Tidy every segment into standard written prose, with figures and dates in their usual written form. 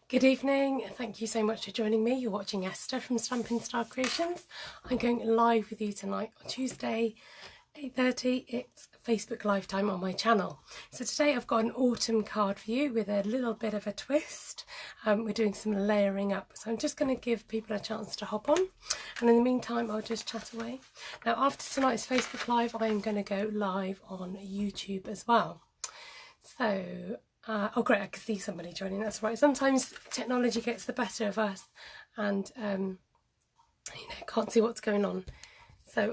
Good evening, thank you so much for joining me. You're watching Esther from Stampin' Star Creations. I'm going live with you tonight on Tuesday, 8:30. It's Facebook Live time on my channel. So today I've got an autumn card for you with a little bit of a twist. We're doing some layering up. So I'm just going to give people a chance to hop on. And in the meantime, I'll just chat away. Now after tonight's Facebook Live, I'm going to go live on YouTube as well. So... oh great, I can see somebody joining, that's right. Sometimes technology gets the better of us and, can't see what's going on. So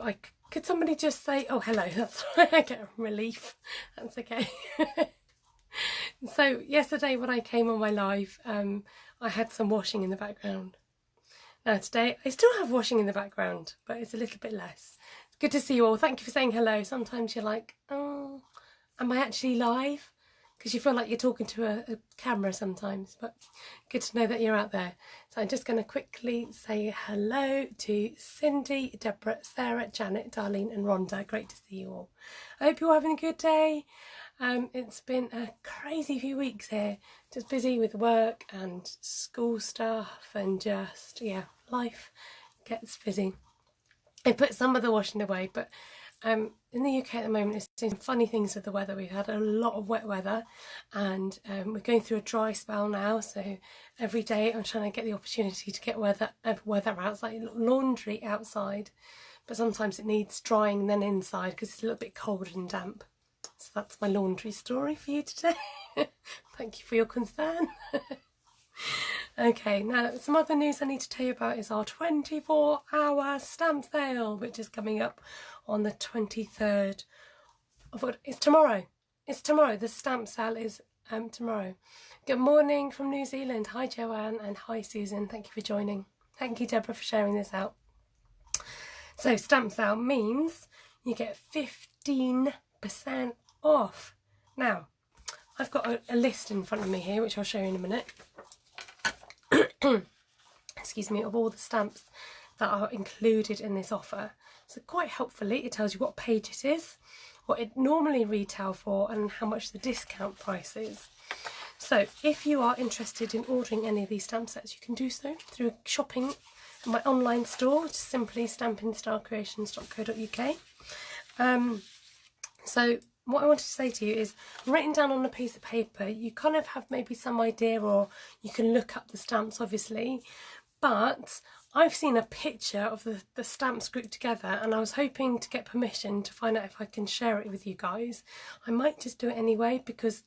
could somebody just say, oh hello, that's right, I get a relief, that's okay. So yesterday when I came on my live, I had some washing in the background. Now today, I still have washing in the background, but it's a little bit less. It's good to see you all, thank you for saying hello. Sometimes you're like, oh, am I actually live? Because you feel like you're talking to a camera sometimes, but good to know that you're out there. So I'm just going to quickly say hello to Cindy, Deborah, Sarah, Janet, Darlene and Rhonda. Great to see you all. I hope you're all having a good day. It's been a crazy few weeks here, just busy with work and school stuff and just, yeah, life gets busy. I put some of the washing away, but in the UK at the moment it's doing funny things with the weather. We've had a lot of wet weather and we're going through a dry spell now, so every day I'm trying to get the opportunity to get weather outside, laundry outside, but sometimes it needs drying then inside because it's a little bit cold and damp. So that's my laundry story for you today. Thank you for your concern. Okay, now some other news I need to tell you about is our 24-hour stamp sale, which is coming up on the 23rd of what? It's tomorrow. It's tomorrow. The stamp sale is tomorrow. Good morning from New Zealand. Hi Joanne and hi Susan. Thank you for joining. Thank you Deborah for sharing this out. So stamp sale means you get 15% off. Now I've got a list in front of me here, which I'll show you in a minute. Excuse me, of all the stamps that are included in this offer. So quite helpfully it tells you what page it is, what it normally retail for and how much the discount price is. So if you are interested in ordering any of these stamp sets, you can do so through shopping in my online store, which is simply stampinstarcreations.co.uk. So what I wanted to say to you is, written down on a piece of paper, you kind of have maybe some idea, or you can look up the stamps obviously, but I've seen a picture of the stamps grouped together and I was hoping to get permission to find out if I can share it with you guys. I might just do it anyway because,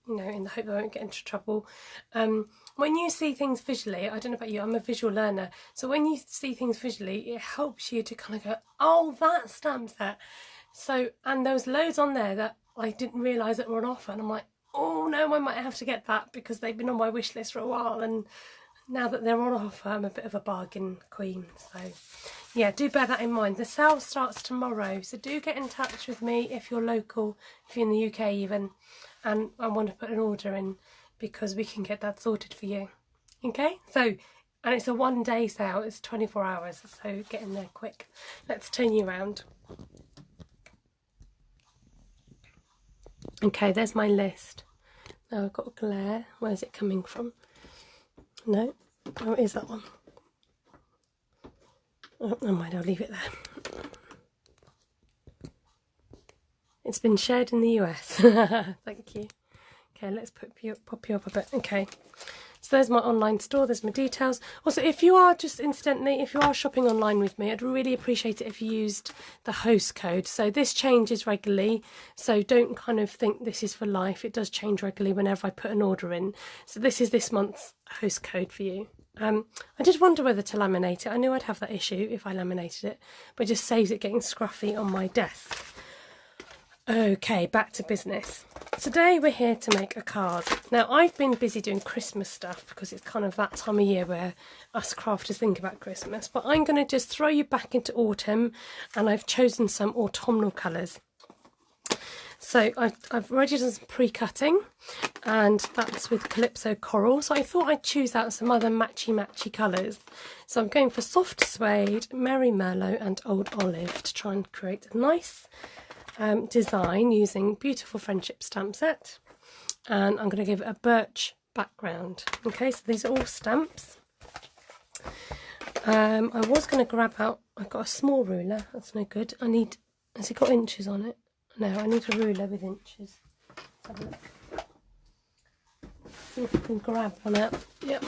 you know, in the hope that I won't get into trouble. When you see things visually, I don't know about you, I'm a visual learner, so when you see things visually it helps you to kind of go, oh, that stamp set. So, and there was loads on there that I didn't realise that were on offer and I'm like, oh no, I might have to get that because they've been on my wish list for a while, and now that they're on offer I'm a bit of a bargain queen. So yeah, do bear that in mind. The sale starts tomorrow, so do get in touch with me if you're local, if you're in the UK even, and I want to put an order in because we can get that sorted for you. Okay, so, and it's a one-day sale, it's 24 hours, so get in there quick. Let's turn you around. Okay, there's my list. Now I've got a glare. Where's it coming from? No, oh, it is that one. Oh, never mind, I'll leave it there. It's been shared in the US. Thank you. Okay, let's pop you up a bit. Okay, so there's my online store, there's my details. Also, if you are just incidentally, if you are shopping online with me, I'd really appreciate it if you used the host code. So this changes regularly, so don't kind of think this is for life. It does change regularly whenever I put an order in. So this is this month's host code for you. I did wonder whether to laminate it. I knew I'd have that issue if I laminated it, but it just saves it getting scruffy on my desk. Okay, back to business. Today we're here to make a card. Now I've been busy doing Christmas stuff because it's kind of that time of year where us crafters think about Christmas, but I'm going to just throw you back into autumn and I've chosen some autumnal colours. So I've already done some pre-cutting and that's with Calypso Coral, so I thought I'd choose out some other matchy colours. So I'm going for Soft Suede, Merry Merlot and Old Olive to try and create a nice design using beautiful friendship stamp set, and I'm going to give it a birch background. Okay, so these are all stamps. I was going to grab out, I've got a small ruler, that's no good. Has it got inches on it? No, I need a ruler with inches. Let's have a look. See if I can grab one out. Yep.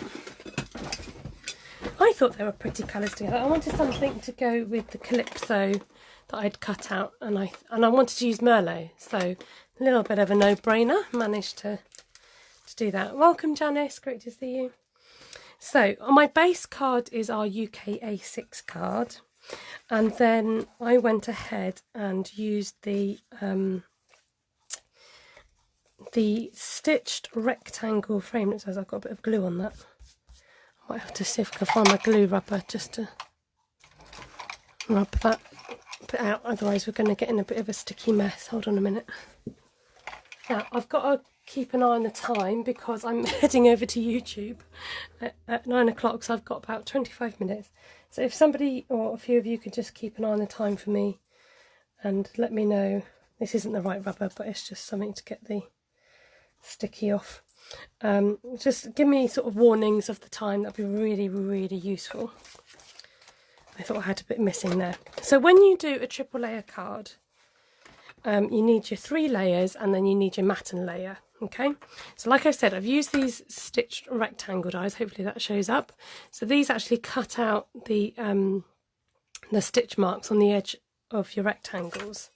I thought they were pretty colours together. I wanted something to go with the calypso that I'd cut out, and I wanted to use Merlot, so a little bit of a no-brainer. Managed to do that. Welcome, Janice, great to see you. So my base card is our UK A6 card, and then I went ahead and used the stitched rectangle frame. It says I've got a bit of glue on that. I might have to see if I can find my glue rubber just to rub that bit out, otherwise we're going to get in a bit of a sticky mess. Hold on a minute. Now I've got to keep an eye on the time because I'm heading over to YouTube at 9 o'clock, so I've got about 25 minutes. So if somebody or a few of you could just keep an eye on the time for me and let me know. This isn't the right rubber, but it's just something to get the sticky off. Just give me sort of warnings of the time. That'd be really, really useful. I thought I had a bit missing there. So when you do a triple layer card, you need your 3 layers and then you need your matten layer. Okay, so like I said, I've used these stitched rectangle dies. Hopefully that shows up. So these actually cut out the stitch marks on the edge of your rectangles.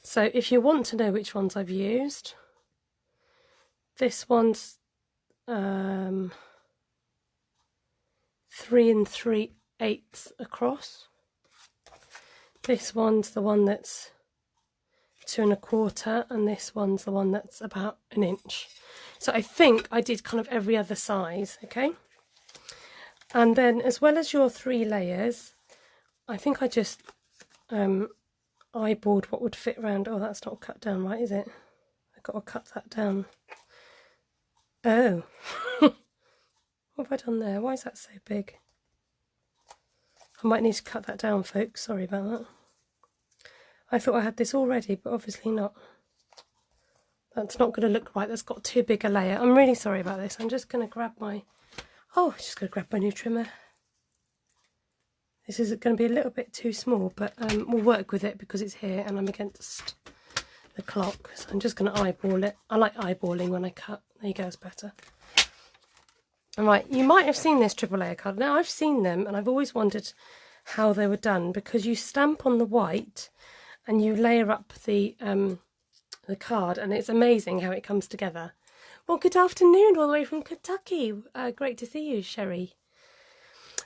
So if you want to know which ones I've used, this one's 3 3/8 across. This one's the one that's 2 1/4, and this one's the one that's about 1 inch. So I think I did kind of every other size. Okay, and then as well as your 3 layers, I think I just eyeballed what would fit around. Oh, that's not cut down right, is it? I've got to cut that down. Oh, what have I done there? Why is that so big? I might need to cut that down, folks. Sorry about that. I thought I had this already, but obviously not. That's not going to look right. That's got too big a layer. I'm really sorry about this. I'm just going to grab my... Oh, I'm just going to grab my new trimmer. This is going to be a little bit too small, but we'll work with it because it's here and I'm against the clock. So I'm just going to eyeball it. I like eyeballing when I cut. There you go, it's better. Alright, you might have seen this triple layer card. Now I've seen them and I've always wondered how they were done, because you stamp on the white and you layer up the card, and it's amazing how it comes together. Well, good afternoon all the way from Kentucky. Great to see you, Sherry.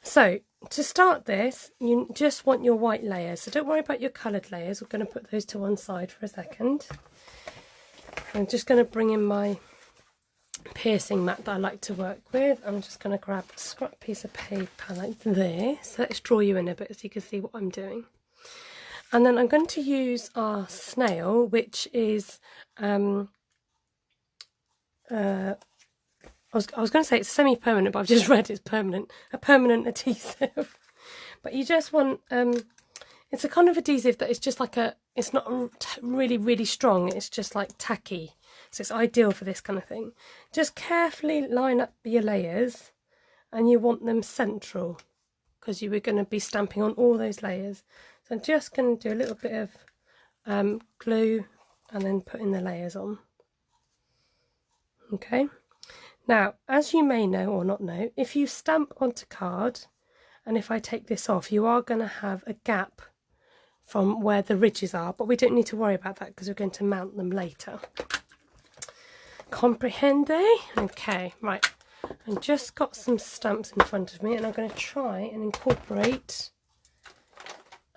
So to start this, you just want your white layers, so don't worry about your coloured layers. We're going to put those to one side for a second. I'm just going to bring in my piercing mat that I like to work with. I'm just going to grab a scrap piece of paper like this. Let's draw you in a bit so you can see what I'm doing. And then I'm going to use our snail, which is I was going to say it's semi-permanent, but I've just read it's permanent. A permanent adhesive. But you just want it's a kind of adhesive that is just like it's not really, really strong. It's just like tacky. So it's ideal for this kind of thing. Just carefully line up your layers, and you want them central because you were going to be stamping on all those layers. So I'm just going to do a little bit of glue and then putting the layers on. Okay. Now, as you may know or not know, if you stamp onto card, and if I take this off, you are going to have a gap from where the ridges are, but we don't need to worry about that because we're going to mount them later. Comprehende? Okay, right. I've just got some stamps in front of me, and I'm going to try and incorporate...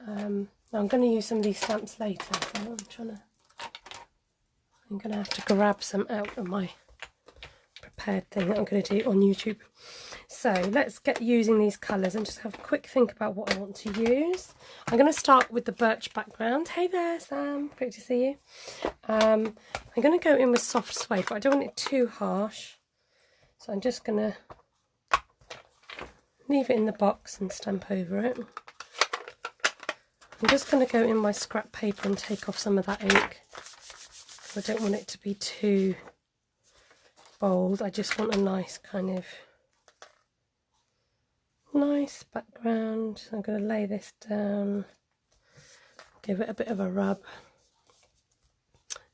now I'm going to use some of these stamps later, so I'm going to have to grab some out of my prepared thing that I'm going to do on YouTube. So let's get using these colours and just have a quick think about what I want to use. I'm going to start with the birch background. Hey there, Sam, great to see you. I'm going to go in with soft suede, but I don't want it too harsh. So I'm just going to leave it in the box and stamp over it. I'm just going to go in my scrap paper and take off some of that ink. I don't want it to be too bold. I just want a nice kind of nice background. So I'm going to lay this down, give it a bit of a rub.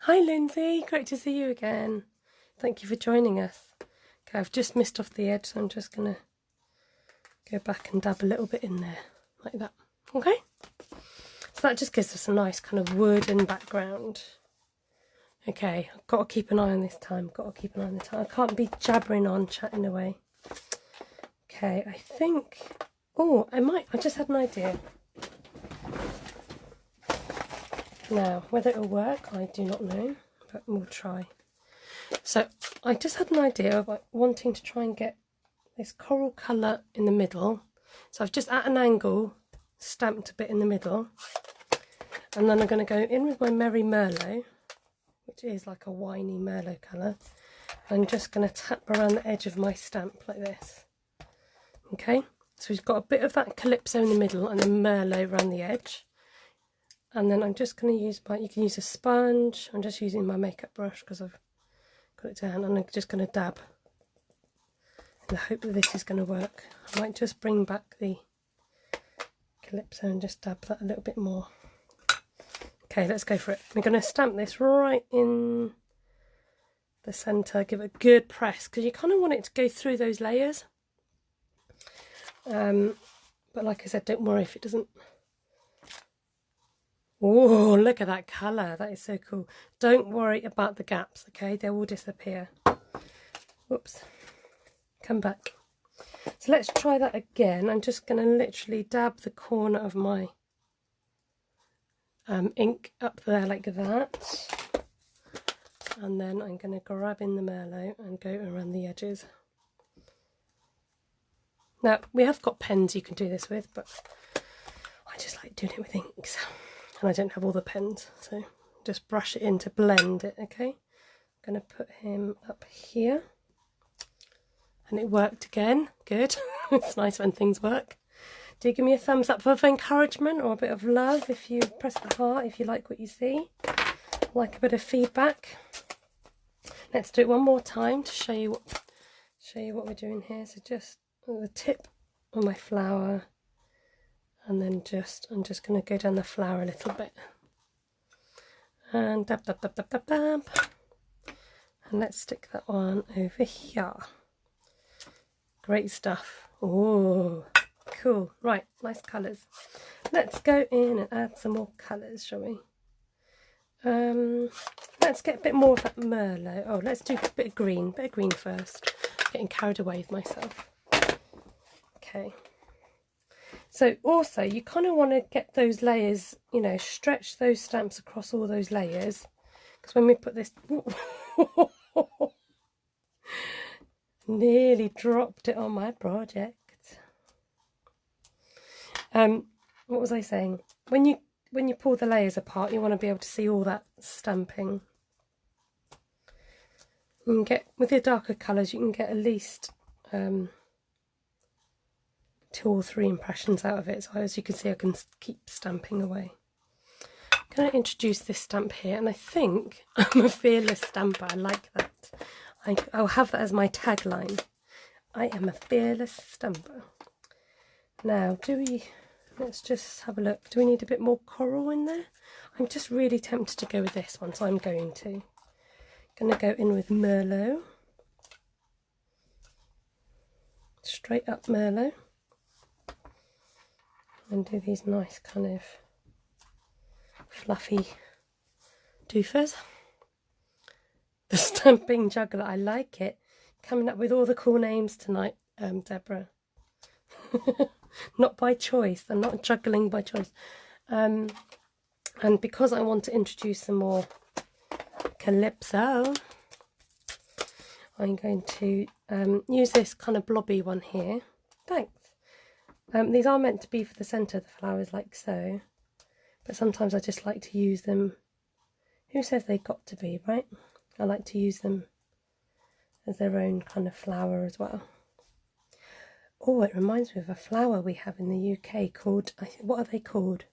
Hi Lindsay, great to see you again. Thank you for joining us. Okay, I've just missed off the edge, so I'm just going to go back and dab a little bit in there, like that. Okay? So that just gives us a nice kind of wooden background. Okay, I've got to keep an eye on this time, I can't be jabbering on, chatting away. Okay, I think, oh, I just had an idea. Now, whether it'll work, I do not know, but we'll try. So, I just had an idea of wanting to try and get this coral colour in the middle. So I've just at an angle stamped a bit in the middle. And then I'm going to go in with my Merry Merlot, which is like a winey Merlot colour. I'm just going to tap around the edge of my stamp like this. Okay, so we've got a bit of that Calypso in the middle and then Merlot around the edge. And then I'm just going to use you can use a sponge. I'm just using my makeup brush because I've got it down, and I'm just going to dab in the hope that this is going to work. I might just bring back the Calypso and just dab that a little bit more. Okay, let's go for it. We're going to stamp this right in the centre, give it a good press, because you kind of want it to go through those layers. But like I said, don't worry if it doesn't. Oh, look at that colour. That is so cool. Don't worry about the gaps, okay? They will disappear. Whoops. Come back. So let's try that again. I'm just going to literally dab the corner of my ink up there like that. And then I'm going to grab in the Merlot and go around the edges. Now, we have got pens you can do this with, but I just like doing it with inks. And I don't have all the pens, so just brush it in to blend it, okay? I'm going to put him up here. And it worked again. Good. It's nice when things work. Do give me a thumbs up for encouragement or a bit of love if you press the heart, if you like what you see. Like a bit of feedback. Let's do it one more time to show you what we're doing here. So just the tip on my flower, and then I'm just going to go down the flower a little bit, and dab dab dab dab dab dab, and let's stick that one over here. Great stuff. Oh, cool. Right, nice colours. Let's go in and add some more colours, shall we? Let's get a bit more of that Merlot. Oh, let's do a bit of green first. Getting carried away with myself. Okay. So also you kind of want to get those layers, you know, stretch those stamps across all those layers, because when we put this, nearly dropped it on my project. What was I saying? When you pull the layers apart, you want to be able to see all that stamping. You can get, with your darker colours, you can get at least 2 or 3 impressions out of it. So as you can see, I can keep stamping away. I'm going to introduce this stamp here, and I think I'm a fearless stamper. I like that. I'll have that as my tagline. I am a fearless stamper. Now, let's just have a look. Do we need a bit more coral in there? I'm just really tempted to go with this one, so I'm going to go in with Merlot. Straight up Merlot. And do these nice kind of fluffy doofers. The Stamping Juggler, I like it. Coming up with all the cool names tonight, Deborah. Not by choice. I'm not juggling by choice. And because I want to introduce some more Calypso, I'm going to use this kind of blobby one here. Thanks. These are meant to be for the centre of the flowers, like so. But sometimes I just like to use them. Who says they got to be, right? I like to use them as their own kind of flower as well. Oh, it reminds me of a flower we have in the UK called, what are they called?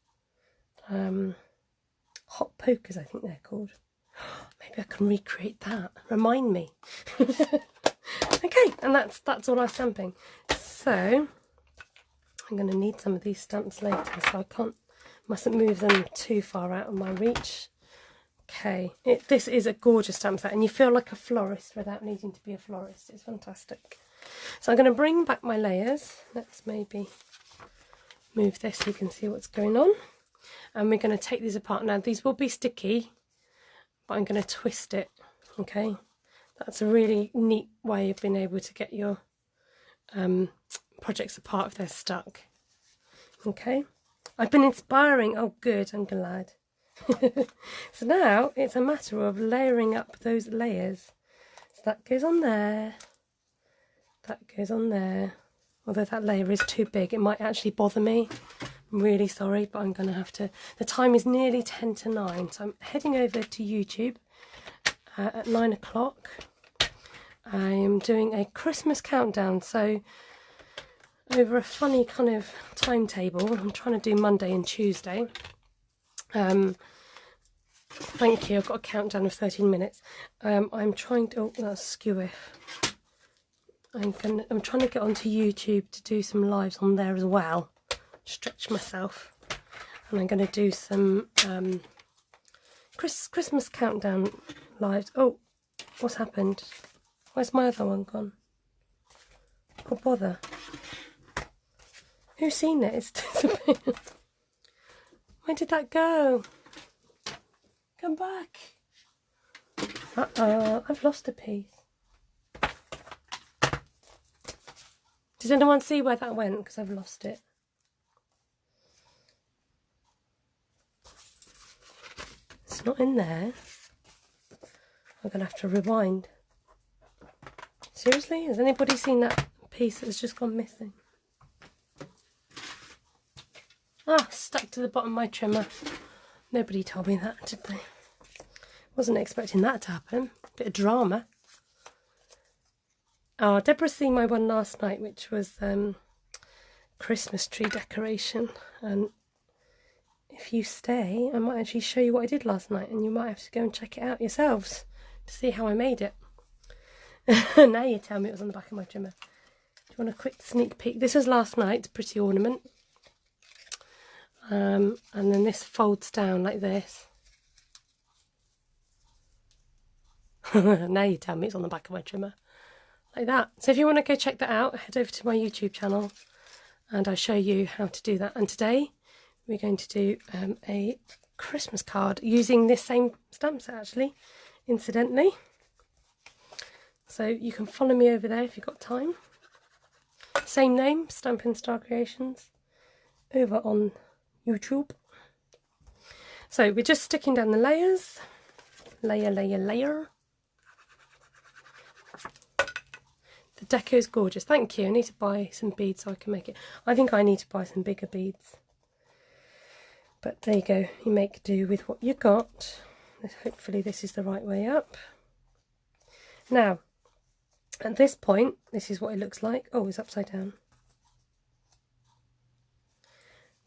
Hot pokers, I think they're called. Maybe I can recreate that. Remind me. Okay, and that's all our stamping. So I'm going to need some of these stamps later, so I mustn't move them too far out of my reach. Okay, this is a gorgeous stamp set, and you feel like a florist without needing to be a florist. It's fantastic. So I'm going to bring back my layers. Let's maybe move this so you can see what's going on. And we're going to take these apart. Now, these will be sticky, but I'm going to twist it, okay? That's a really neat way of being able to get your projects apart if they're stuck. Okay, I've been inspiring. Oh good, I'm glad. So now it's a matter of layering up those layers. So that goes on there, that goes on there. Although that layer is too big, it might actually bother me. I'm really sorry, but I'm going to have to. The time is nearly 10 to 9, so I'm heading over to YouTube at 9 o'clock. I am doing a Christmas countdown, so over a funny kind of timetable. I'm trying to do Monday and Tuesday. Thank you, I've got a countdown of 13 minutes. I'm trying to, oh, that's skew. I'm trying to get onto YouTube to do some lives on there as well. Stretch myself. And I'm going to do some Christmas countdown lives. Oh, what's happened? Where's my other one gone? Oh, bother. Who's seen it? It's disappeared. Where did that go? Come back. Uh-oh, I've lost a piece. Does anyone see where that went? Because I've lost it. It's not in there. I'm going to have to rewind. Seriously? Has anybody seen that piece that's just gone missing? Ah, stuck to the bottom of my trimmer. Nobody told me that, did they? Wasn't expecting that to happen. Bit of drama. Oh, Deborah's seen my one last night, which was Christmas tree decoration. And if you stay, I might actually show you what I did last night, and you might have to go and check it out yourselves to see how I made it. Now you tell me it was on the back of my trimmer. Do you want a quick sneak peek? This was last night's pretty ornament. And then this folds down like this. Now you tell me it's on the back of my trimmer. Like that. So if you want to go check that out, head over to my YouTube channel and I'll show you how to do that. And today we're going to do a Christmas card using this same stamp set, actually, incidentally. So you can follow me over there if you've got time. Same name, Stampin' Star Creations, over on YouTube. So we're just sticking down the layers. Layer, layer, layer. The deco is gorgeous. Thank you. I need to buy some beads so I can make it. I think I need to buy some bigger beads. But there you go. You make do with what you got. Hopefully this is the right way up. Now, at this point, this is what it looks like. Oh, it's upside down.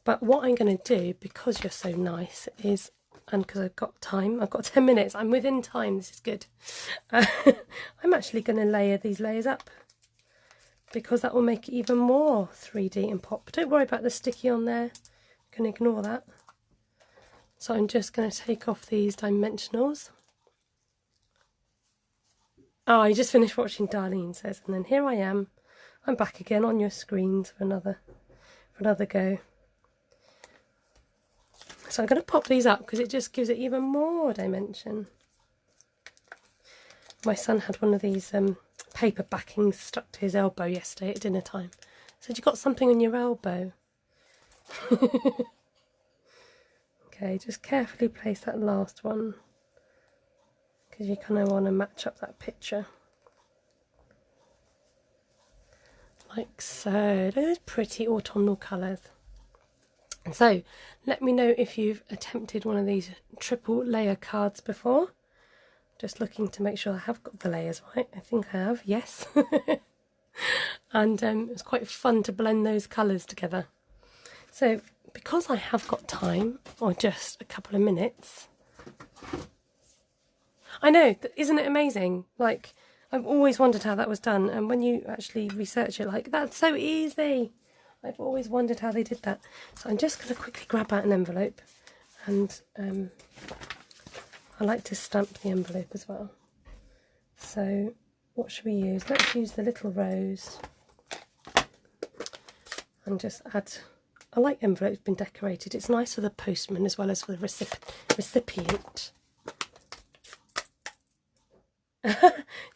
But what I'm going to do, because you're so nice, is, and because I've got time, I've got 10 minutes, I'm within time, this is good. I'm actually going to layer these layers up, because that will make it even more 3D and pop. Don't worry about the sticky on there, you can ignore that. So I'm just going to take off these dimensionals. Oh, I just finished watching, Darlene says, and then here I am. I'm back again on your screens for another go. So I'm going to pop these up because it just gives it even more dimension. My son had one of these paper backings stuck to his elbow yesterday at dinner time. Said, you got something on your elbow? Okay, just carefully place that last one, because you kind of want to match up that picture. Like so. Those pretty autumnal colours. And so, let me know if you've attempted one of these triple layer cards before. Just looking to make sure I have got the layers right. I think I have, yes. And it's quite fun to blend those colours together. So, because I have got time, or just a couple of minutes, I know, isn't it amazing? Like, I've always wondered how that was done, and when you actually research it, like, that's so easy. I've always wondered how they did that. So I'm just going to quickly grab out an envelope, and I like to stamp the envelope as well. So what should we use? Let's use the little rose and just add. I like envelopes being decorated. It's nice for the postman as well as for the recipient.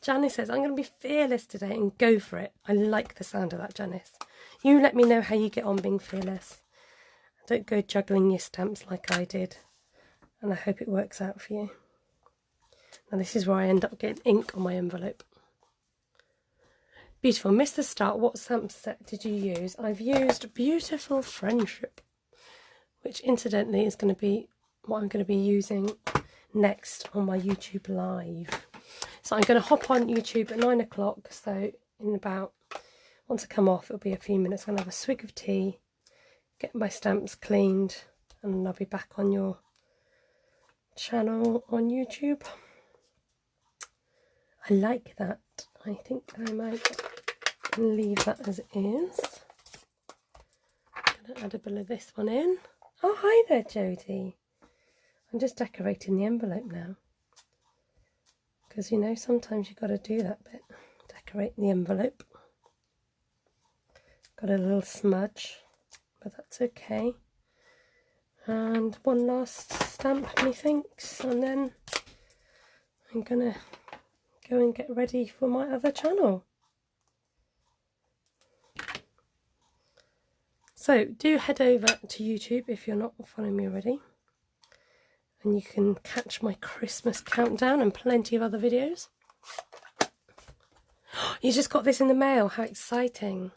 Janice says, I'm going to be fearless today and go for it. I like the sound of that, Janice. You let me know how you get on being fearless. Don't go juggling your stamps like I did. And I hope it works out for you. Now this is where I end up getting ink on my envelope. Beautiful. Missed the start. What stamp set did you use? I've used Beautiful Friendship, which incidentally is going to be what I'm going to be using next on my YouTube live. So I'm going to hop on YouTube at 9 o'clock. So in about, once I come off, it'll be a few minutes. I'm going to have a swig of tea, get my stamps cleaned, and then I'll be back on your channel on YouTube. I like that. I think I might leave that as it is. I'm going to add a bit of this one in. Oh, hi there, Jodie. I'm just decorating the envelope now. Because, you know, sometimes you've got to do that bit. Decorate the envelope. Got a little smudge, but that's okay. And one last stamp, methinks, and then I'm going to go and get ready for my other channel. So do head over to YouTube if you're not following me already, and you can catch my Christmas countdown and plenty of other videos. You just got this in the mail, how exciting.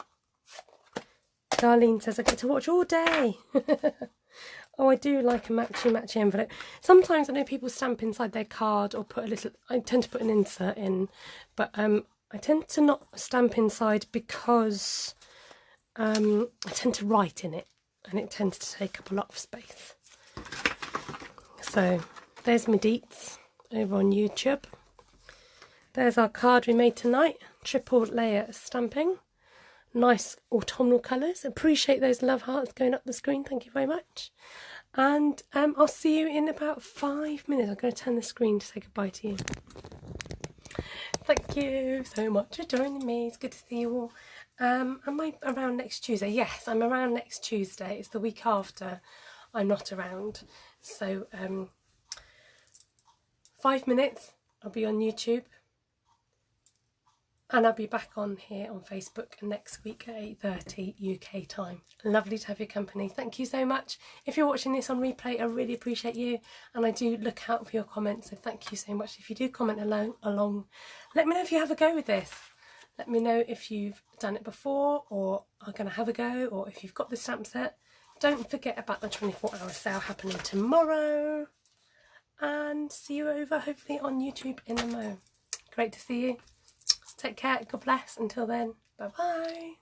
Darlene says I get to watch all day. Oh, I do like a matchy envelope. Sometimes I know people stamp inside their card or put a little, I tend to put an insert in, but I tend to not stamp inside because I tend to write in it and it tends to take up a lot of space. So there's my deets over on YouTube. There's our card we made tonight, triple layer stamping. Nice autumnal colours. Appreciate those love hearts going up the screen. Thank you very much. And I'll see you in about 5 minutes. I'm going to turn the screen to say goodbye to you. Thank you so much for joining me. It's good to see you all. Am I around next Tuesday? Yes, I'm around next Tuesday. It's the week after I'm not around. So 5 minutes, I'll be on YouTube. And I'll be back on here on Facebook next week at 8:30 UK time. Lovely to have your company. Thank you so much. If you're watching this on replay, I really appreciate you. And I do look out for your comments. So thank you so much. If you do comment along, let me know if you have a go with this. Let me know if you've done it before or are going to have a go, or if you've got the stamp set. Don't forget about the 24-hour sale happening tomorrow. And see you over hopefully on YouTube in a mo. Great to see you. Take care, God bless, until then, bye bye.